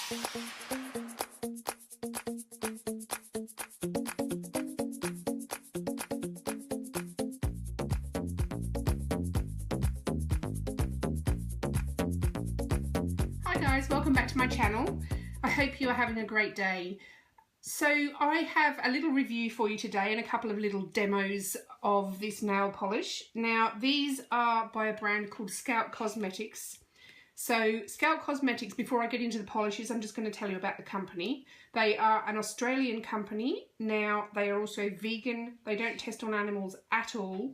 Hi guys, welcome back to my channel. I hope you are having a great day. So I have a little review for you today and a couple of little demos of this nail polish. Now these are by a brand called Scout Cosmetics. So Scout Cosmetics, before I get into the polishes, I'm just going to tell you about the company. They are an Australian company. Now they are also vegan. They don't test on animals at all.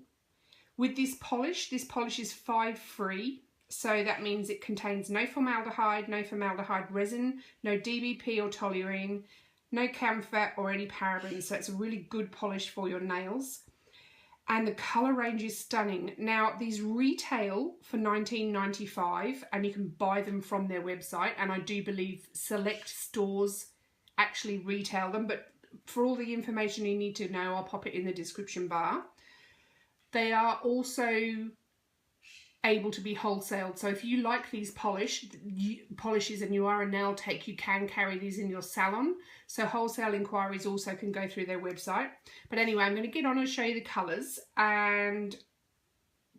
With this polish is 5-free. So that means it contains no formaldehyde resin, no DBP or toluene, no camphor or any parabens. So it's a really good polish for your nails. And the colour range is stunning. Now these retail for $19.95 and you can buy them from their website. And I do believe select stores actually retail them. But for all the information you need to know, I'll pop it in the description bar. They are also able to be wholesaled. So if you like these polishes and you are a nail tech, you can carry these in your salon. So wholesale inquiries also can go through their website. But anyway, I'm going to get on and show you the colours, and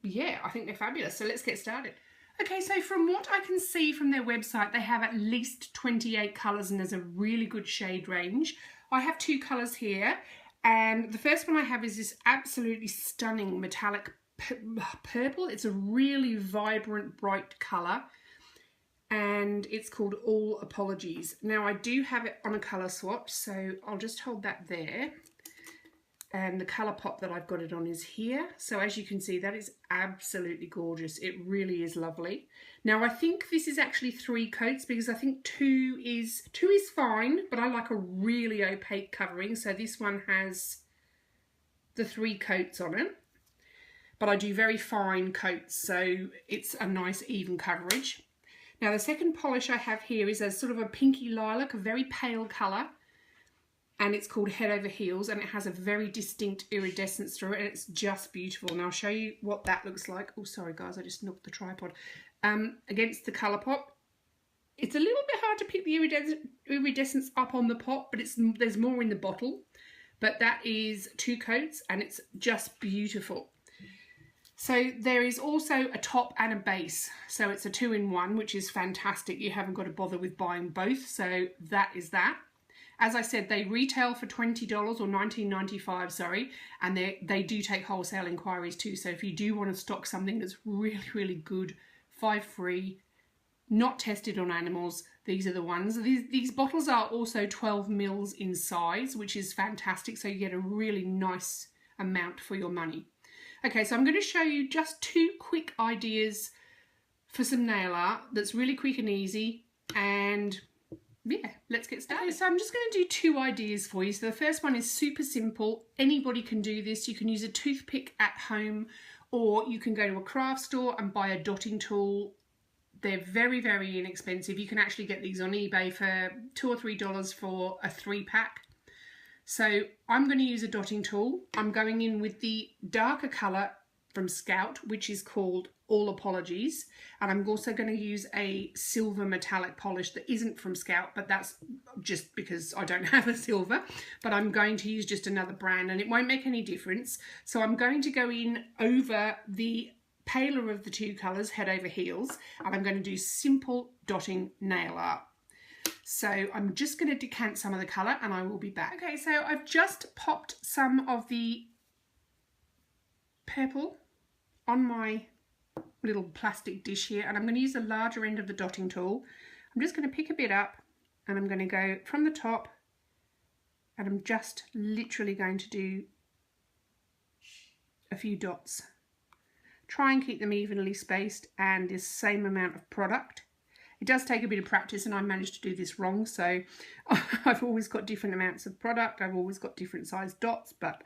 yeah, I think they're fabulous. So let's get started. Okay, so from what I can see from their website, they have at least 28 colours and there's a really good shade range. I have two colours here, and the first one I have is this absolutely stunning metallic purple. It's a really vibrant, bright colour, and it's called All Apologies. Now I do have it on a colour swatch, so I'll just hold that there, and the colour pop that I've got it on is here. So as you can see, that is absolutely gorgeous. It really is lovely. Now I think this is actually 3 coats, because I think two is fine, but I like a really opaque covering, so this one has the 3 coats on it. But I do very fine coats, so it's a nice even coverage. Now the second polish I have here is a sort of a pinky lilac, a very pale colour, and it's called Head Over Heels, and it has a very distinct iridescence through it, and it's just beautiful. And I'll show you what that looks like. Oh, sorry guys, I just knocked the tripod. Against the colour pop. It's a little bit hard to pick the iridescence up on the pot, but there's more in the bottle. But that is 2 coats, and it's just beautiful. So there is also a top and a base, so it's a 2-in-1, which is fantastic. You haven't got to bother with buying both, so that is that. As I said, they retail for $20 or $19.95, sorry, and they do take wholesale inquiries too. So if you do want to stock something that's really, really good, 5-free, not tested on animals, these are the ones. These bottles are also 12 mils in size, which is fantastic, so you get a really nice amount for your money. Okay, so I'm going to show you just 2 quick ideas for some nail art that's really quick and easy, and yeah, let's get started. Okay, so I'm just going to do 2 ideas for you. So the first one is super simple. Anybody can do this. You can use a toothpick at home, or you can go to a craft store and buy a dotting tool. They're very, very inexpensive. You can actually get these on eBay for $2 or $3 for a 3-pack. So I'm going to use a dotting tool. I'm going in with the darker colour from Scout, which is called All Apologies. And I'm also going to use a silver metallic polish that isn't from Scout, but that's just because I don't have a silver. But I'm going to use just another brand, and it won't make any difference. So I'm going to go in over the paler of the 2 colours, Head Over Heels, and I'm going to do simple dotting nail art. So I'm just going to decant some of the colour and I will be back. Okay, so I've just popped some of the purple on my little plastic dish here, and I'm going to use the larger end of the dotting tool. I'm just going to pick a bit up and I'm going to go from the top, and I'm just literally going to do a few dots. Try and keep them evenly spaced and the same amount of product. It does take a bit of practice, and I managed to do this wrong, so I've always got different amounts of product, I've always got different sized dots, but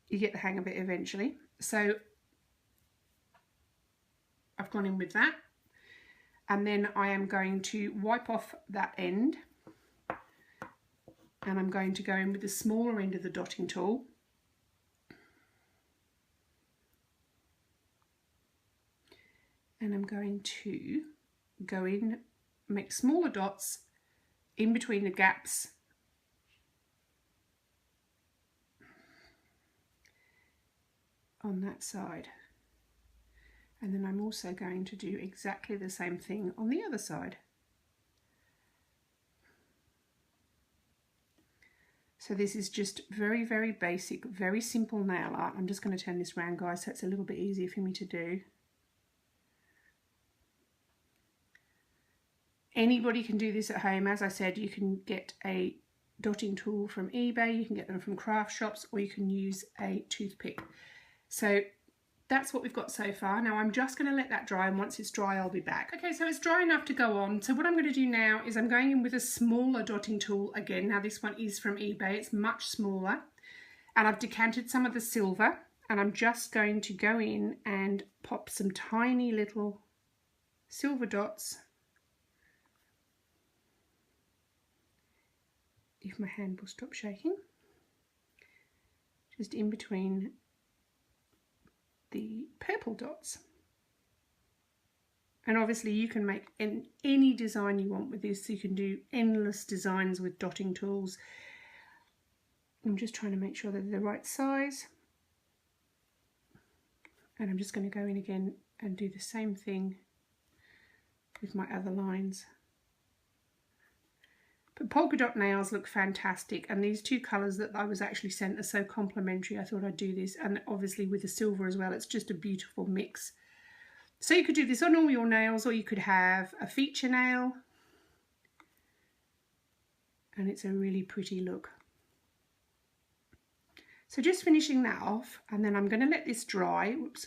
you get the hang of it eventually. So I've gone in with that, and then I am going to wipe off that end, and I'm going to go in with the smaller end of the dotting tool. And I'm going to go in make smaller dots in between the gaps on that side. And then I'm also going to do exactly the same thing on the other side. So this is just very, very basic, very simple nail art. I'm just going to turn this around, guys, so it's a little bit easier for me to do. Anybody can do this at home. As I said, you can get a dotting tool from eBay, you can get them from craft shops, or you can use a toothpick. So that's what we've got so far. Now I'm just going to let that dry, and once it's dry I'll be back. Okay, so it's dry enough to go on. So what I'm going to do now is I'm going in with a smaller dotting tool again. Now this one is from eBay, it's much smaller, and I've decanted some of the silver, and I'm just going to go in and pop some tiny little silver dots, if my hand will stop shaking, just in between the purple dots. And obviously you can make any design you want with this. You can do endless designs with dotting tools. I'm just trying to make sure that they're the right size. And I'm just going to go in again and do the same thing with my other lines. But polka dot nails look fantastic, and these two colours that I was actually sent are so complementary. I thought I'd do this, and obviously with the silver as well, it's just a beautiful mix. So you could do this on all your nails, or you could have a feature nail, and it's a really pretty look. So just finishing that off, and then I'm going to let this dry. Whoops.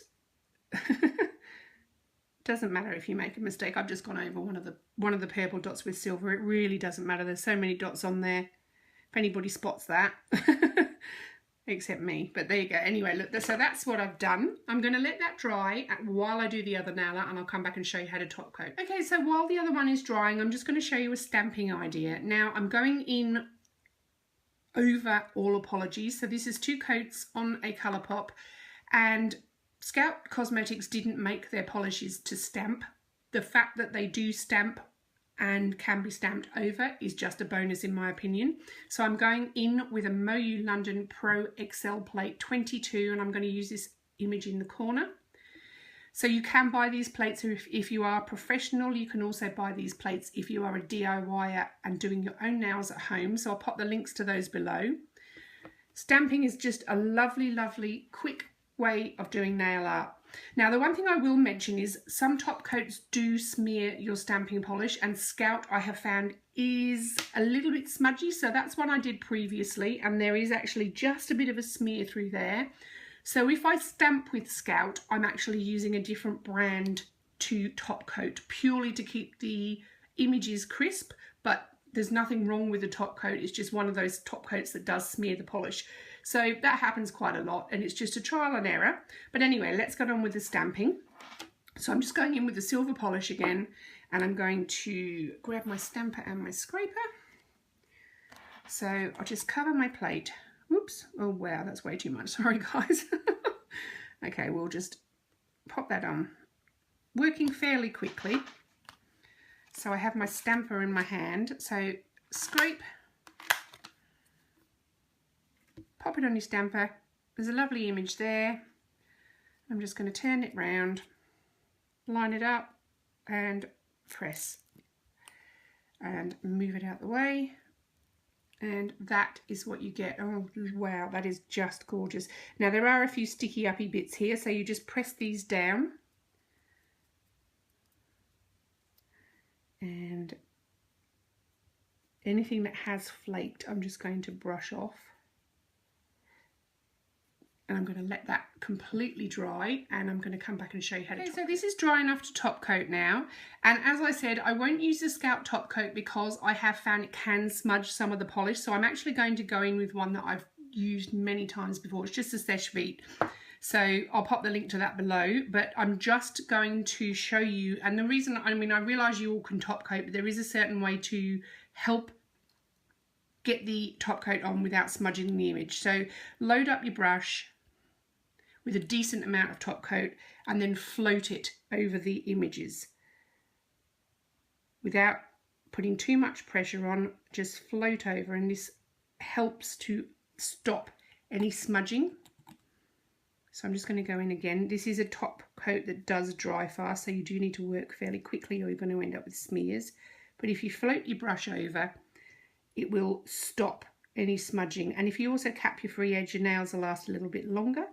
Doesn't matter if you make a mistake. I've just gone over one of the purple dots with silver. It really doesn't matter. There's so many dots on there. If anybody spots that, except me. But there you go. Anyway, look. So that's what I've done. I'm going to let that dry while I do the other nail art, and I'll come back and show you how to top coat. Okay, so while the other one is drying, I'm just going to show you a stamping idea. Now I'm going in over all apologies. So this is 2 coats on a colour pop, and Scout Cosmetics didn't make their polishes to stamp. The fact that they do stamp and can be stamped over is just a bonus in my opinion. So I'm going in with a MoYou London Pro XL plate 22, and I'm going to use this image in the corner. So you can buy these plates if you are professional. You can also buy these plates if you are a DIYer and doing your own nails at home. So I'll pop the links to those below. Stamping is just a lovely, lovely, quick way of doing nail art. Now the one thing I will mention is some top coats do smear your stamping polish, and Scout I have found is a little bit smudgy, so that's one I did previously, and there is actually just a bit of a smear through there. So if I stamp with Scout, I'm actually using a different brand to top coat, purely to keep the images crisp, but there's nothing wrong with the top coat. It's just one of those top coats that does smear the polish. So that happens quite a lot, and it's just a trial and error. But anyway, let's get on with the stamping. So I'm just going in with the silver polish again, and I'm going to grab my stamper and my scraper. So I'll just cover my plate. Whoops, oh wow, that's way too much, sorry guys. Okay, we'll just pop that on. Working fairly quickly. So I have my stamper in my hand, so scrape, pop it on your stamper. There's a lovely image there. I'm just going to turn it round, line it up, and press, and move it out the way. And that is what you get. Oh wow, that is just gorgeous. Now there are a few sticky uppy bits here, so you just press these down. And anything that has flaked, I'm just going to brush off. And I'm going to let that completely dry, and I'm going to come back and show you how to top coat. So this is dry enough to top coat now, and as I said, I won't use the Scout top coat because I have found it can smudge some of the polish, so I'm actually going to go in with one that I've used many times before. It's just a Seche Vite, so I'll pop the link to that below, but I'm just going to show you, and the reason, I mean, I realise you all can top coat, but there is a certain way to help get the top coat on without smudging the image. So load up your brush with a decent amount of top coat, and then float it over the images without putting too much pressure on, just float over, and this helps to stop any smudging. So I'm just going to go in again. This is a top coat that does dry fast, so you do need to work fairly quickly or you're going to end up with smears. But if you float your brush over, it will stop any smudging. And if you also cap your free edge, your nails will last a little bit longer.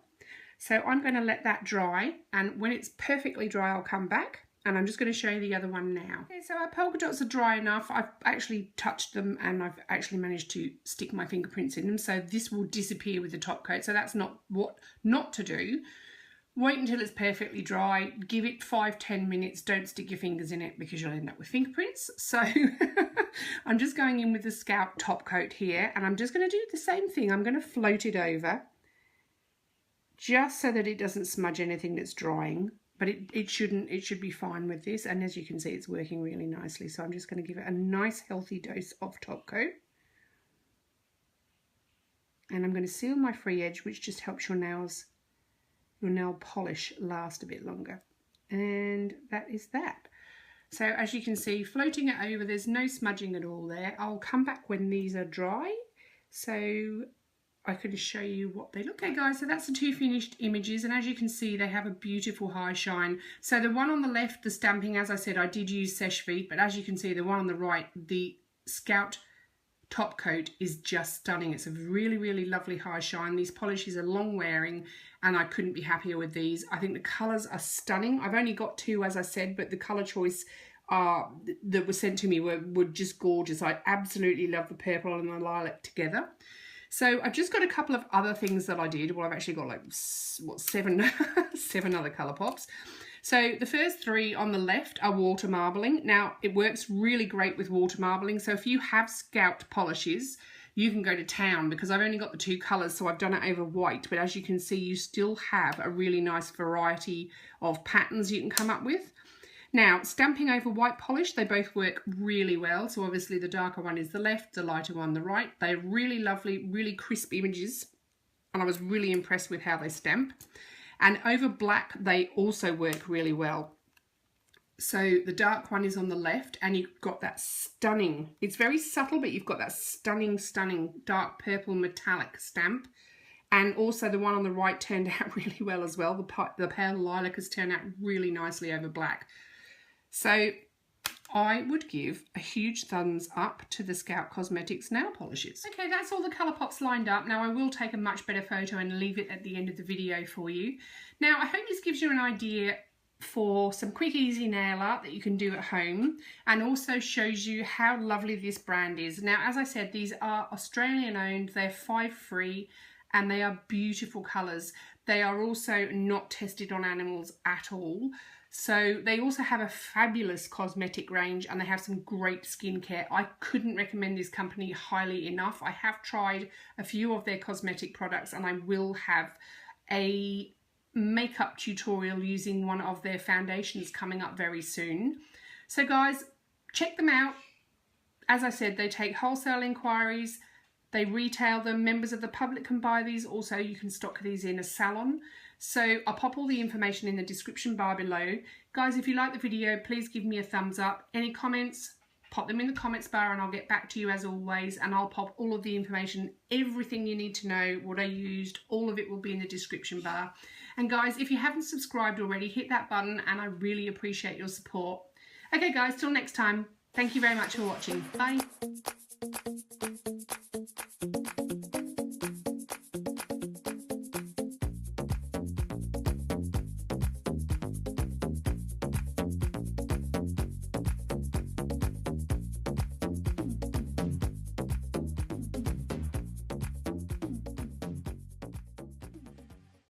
So I'm going to let that dry, and when it's perfectly dry, I'll come back. And I'm just going to show you the other one now. Okay, so our polka dots are dry enough. I've actually touched them and I've actually managed to stick my fingerprints in them. So this will disappear with the top coat. So that's not what not to do. Wait until it's perfectly dry. Give it 5-10 minutes. Don't stick your fingers in it because you'll end up with fingerprints. So I'm just going in with the Scout top coat here, and I'm just going to do the same thing. I'm going to float it over just so that it doesn't smudge anything that's drying. But it should be fine with this. And as you can see, it's working really nicely. So I'm just going to give it a nice healthy dose of top coat. And I'm going to seal my free edge, which just helps your nail polish last a bit longer. And that is that. So as you can see, floating it over, there's no smudging at all there. I'll come back when these are dry, so I can show you what they look like. Okay guys, so that's the two finished images, and as you can see, they have a beautiful high shine. So the one on the left, the stamping, as I said, I did use Seche Vite, but as you can see, the one on the right, the Scout top coat, is just stunning. It's a really, really lovely high shine. These polishes are long wearing, and I couldn't be happier with these. I think the colours are stunning. I've only got two, as I said, but the colour choice that was sent to me were just gorgeous. I absolutely love the purple and the lilac together. So I've just got a couple of other things that I did. Well, I've actually got like, what, seven other colour pops. So the first three on the left are water marbling. Now, it works really great with water marbling. So if you have Scout polishes, you can go to town, because I've only got the two colours, so I've done it over white. But as you can see, you still have a really nice variety of patterns you can come up with. Now, stamping over white polish, they both work really well. So obviously the darker one is the left, the lighter one the right. They're really lovely, really crisp images, and I was really impressed with how they stamp. And over black, they also work really well. So the dark one is on the left, and you've got that stunning, it's very subtle, but you've got that stunning, stunning dark purple metallic stamp. And also the one on the right turned out really well as well. The pale lilac has turned out really nicely over black. So I would give a huge thumbs up to the Scout Cosmetics nail polishes. Okay, that's all the colour pops lined up. Now I will take a much better photo and leave it at the end of the video for you. Now I hope this gives you an idea for some quick easy nail art that you can do at home, and also shows you how lovely this brand is. Now, as I said, these are Australian owned, they're 5 free, and they are beautiful colours. They are also not tested on animals at all. So they also have a fabulous cosmetic range, and they have some great skincare. I couldn't recommend this company highly enough. I have tried a few of their cosmetic products, and I will have a makeup tutorial using one of their foundations coming up very soon. So guys, check them out. As I said, they take wholesale inquiries. They retail them. Members of the public can buy these. Also, you can stock these in a salon. So I'll pop all the information in the description bar below. Guys, if you like the video, please give me a thumbs up. Any comments, pop them in the comments bar, and I'll get back to you as always. And I'll pop all of the information, everything you need to know, what I used, all of it will be in the description bar. And guys, if you haven't subscribed already, hit that button, and I really appreciate your support. Okay guys, till next time, thank you very much for watching. Bye.